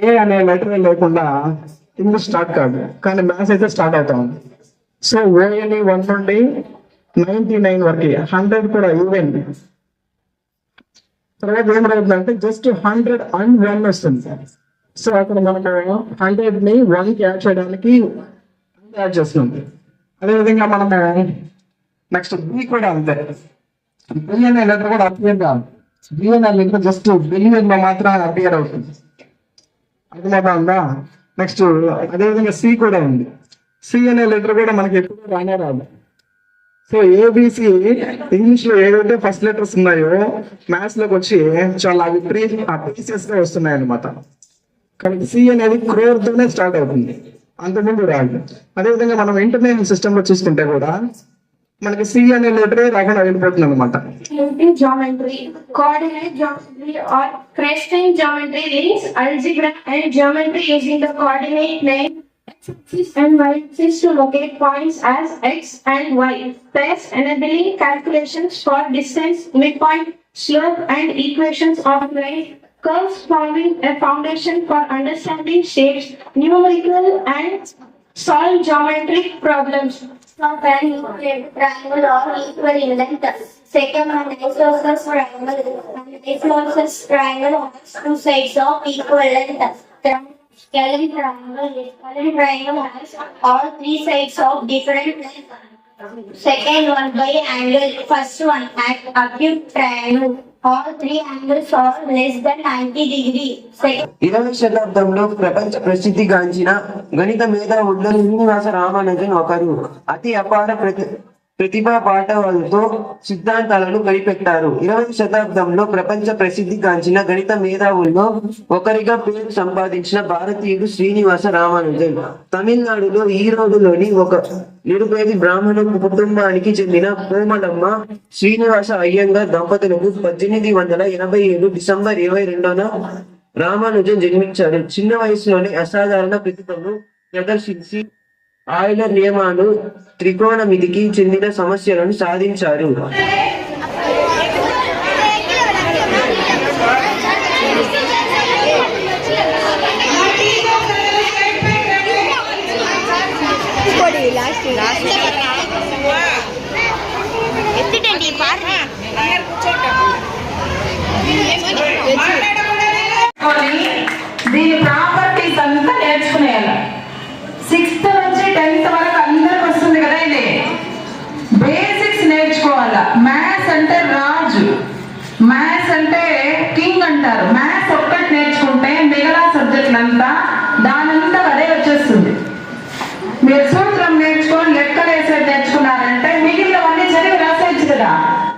ఏ అనే లెటర్ లేకుండా English start కాదు, కానీ మ్యాథ్స్ అయితే స్టార్ట్ అవుతా ఉంది. సో ఓఎల్ఈ 1 నుండి 99 వరకు 100 కూడా ఈవెన్. తర్వాత ఏమవుతుందంటే జస్ట్ 101 వస్తుంది. సో అక్కడ మనకు 100 ని 1 కి యాడ్ చేయడానికి యాడ్ చేస్తుంది. అదేవిధంగా మనము నెక్స్ట్ బి కూడా అంతే. బి అనే లెటర్ కూడా అపియర్ కాదు. బి అనే లెటర్ జస్ట్ బిలియన్ లో మాత్రం అపియర్ అవుతుంది. అర్థమవుతుందా? నెక్స్ట్ అదేవిధంగా సి కూడా ఉంది. సి అనే లెటర్ కూడా మనకి ఎప్పుడు రానే రాదు. సో ఏబిసి ఇంగ్లీష్ లో ఏదైతే ఫస్ట్ లెటర్స్ ఉన్నాయో మ్యాథ్స్ లోకి వచ్చి చాలా అవి ప్రీసియస్ గా వస్తున్నాయి అనమాట. కాబట్టి సి అనేది క్రోర్ తోనే స్టార్ట్ అవుతుంది, అంతకుముందు రాదు. అదేవిధంగా మనం ఇంటర్నేషనల్ సిస్టమ్ లో చూసుకుంటే కూడా మనకి సి అనే లెటరే రాకుండా వెళ్ళిపోతుంది అనమాట. Geometry, coordinate geometry or Christian geometry is algebra and geometry using the coordinate plane x-axis and y-axis to locate points as x and y, thus enabling calculations for distance, midpoint, slope and equations of line curves, forming a foundation for understanding shapes, numerical and solve geometric problems. From an triangle or equal in length. Second one, isosceles triangle. An isosceles triangle has two sides of equal length. Scalene triangle has all three sides of different length. Second one, by angle. First one, acute triangle. All three angles are less than 90 degrees. 20వ శతాబ్దంలో ప్రపంచ ప్రసిద్ధిగాంచిన గణిత మేధావుల్లో శ్రీనివాస రామానుజన్ ఒకరు. అతి అపార ప్రతిభా పాఠవాలతో సిద్ధాంతాలను కనిపెట్టారు. 20వ శతాబ్దంలో ప్రపంచ ప్రసిద్ధిగాంచిన గణిత మేధావుల్లో ఒకరిగా పేరు సంపాదించిన భారతీయుడు శ్రీనివాస రామానుజన్. తమిళనాడులో ఈరోడులోని ఒక నిరుపేద బ్రాహ్మణ కుటుంబానికి చెందిన కోమలమ్మ శ్రీనివాస అయ్యంగార్ దంపతులకు 1887 డిసెంబర్ 22న రామానుజన్ జన్మించారు. చిన్న వయసులోనే అసాధారణ ప్రతిభను ప్రదర్శించి ఆయిలర్ నియమాలు, త్రికోణమితికి చెందిన సమస్యలను సాధించారు. దీని ప్రాపర్టీస్ అంతా నేర్చుకునేయాలి. 6th నుంచి 10th వరకు అందరికి వస్తుంది కదా, ఇది బేసిక్స్ నేర్చుకోవాలా. మ్యాథ్స్ అంటే రాజు, మ్యాథ్స్ అంటే కింగ్ అంటారు. మ్యాథ్స్ ఒక్కటి నేర్చుకుంటే మిగతా సబ్జెక్టులంతా దానంతా అదే వచ్చేస్తుంది. మీరు